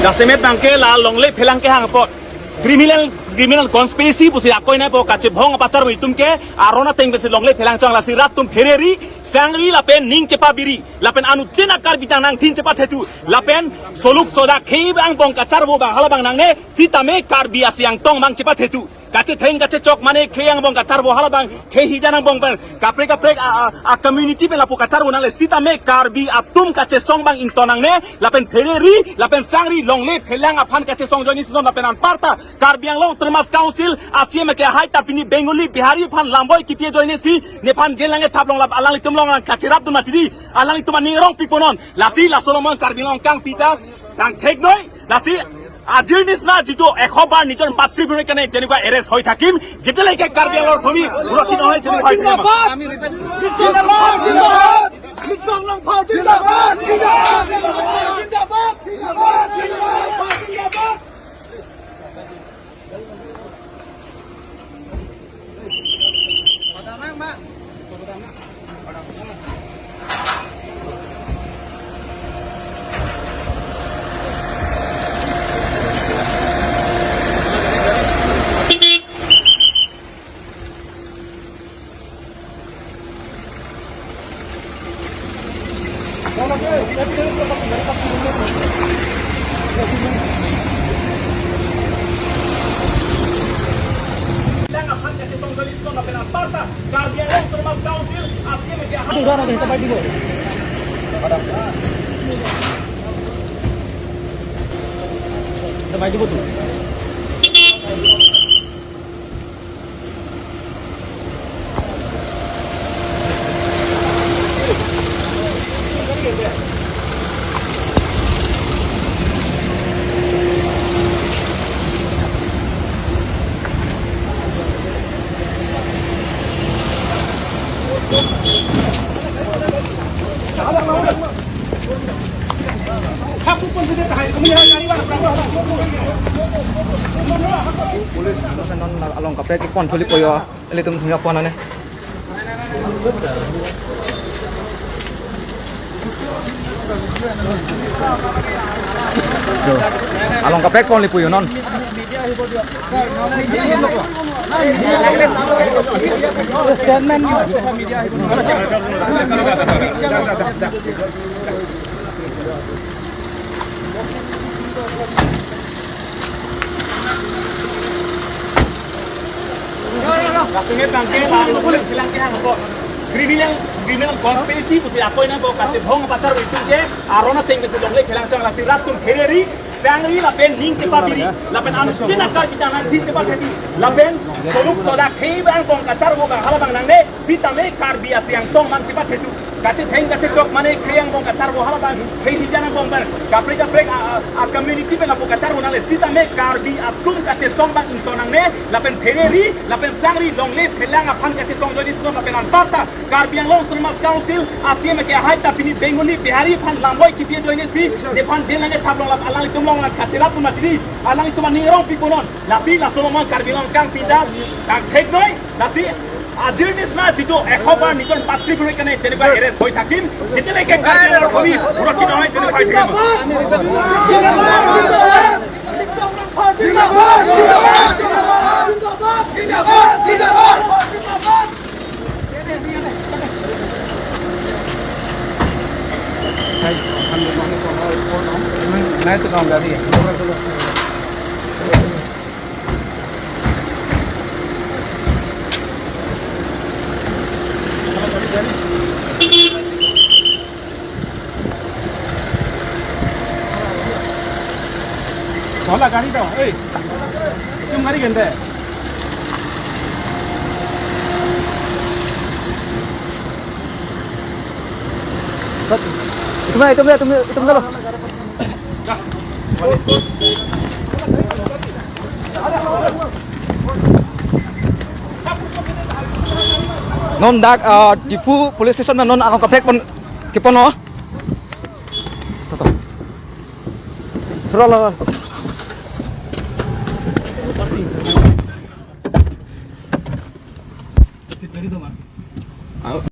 Dasemet bangke la longle phelang ke hang pot criminal conspiracy pusi akoi na po kache bhong patar wi tumke arona teng besi longle phelang chang la sirat tum phereri sangri lapen ning chepa biri lapen anu tina kar bitang nang tin chepa thetu lapen soluk soda khei bang bong kachar bo bang hala bang nang ne sitame kar bi asyang tong bang chepa thetu kache theng kache chok mane kheyang bong kachar bo hala bang khei hijanang bong bang kapre a community pe lapu kachar bo nang le sitame kar bi atum kache song bang intonang ne lapen phereri lapen sangri longle phelang aphan kache song joni sino lapen an parta kar biang long termas council asia ke hai tapini bengali bihari phan lamboy kipie joine si nephan jelange thaplong lap alang tumlong kachirap tu matiri alang tu mani rong piponon lasi la solomon kar biang kang pita kang thek noi lasi আজিৰ নিচিনা যিটো 100 বাৰ নিজৰ মাতৃভূমিৰ কাৰণে যেনেকুৱা এৰেষ্ট হৈ থাকিম যেতিয়ালৈকে কাৰ্বি আংলঙৰ ভূমি সুৰক্ষিত নহয় তেনেকুৱা হৈ Polis non along kapre ke kon tholi poyo ele tum singa ponane along kapre kon li poyo non statement Dasemet bangke la longle phelang ke hang pot criminal conspiracy pusi akoi na po kache bhong patar wi tumke arona teng besi longle phelang chang la sirat tum phereri sangri lapen ning chepa biri lapen anu tina kar bitang nang tin chepa theti lapen soluk soda khei bang bong kachar bo bang hala bang nang ne sitame kar bi asyang tong bang chepa thetu kache theng kache chok mane kheyang bong kachar bo hala bang khei hijana bong bang kapre a community pe lapu kachar bo nang le sitame kar bi atum kache song bang intonang ne lapen phereri lapen sangri longle phelang aphan kache song joni sino lapen an parta kar biang long termas council asia ke hai tapini bengali bihari phan lamboy kipie joine si nephan jelange thaplong lap alang tumlong kachirap tu matiri alang tu mani rong piponon lasi la solomon kar biang kang pita kang thek noi lasi আজিৰ নিচিনা যিটো 100 বাৰ নিজৰ মাতৃভূমিৰ কাৰণে যেনেকুৱা এৰেষ্ট হৈ থাকিম যেতিয়ালৈকে কাৰ্বি আংলঙৰ ভূমি সুৰক্ষিত নহয় তেনেকুৱা হৈ Hola carito, hey, ¿qué mari gente? Itu dulu. Non dak dipu police station non along kapek pon kipono. Toto. Suruh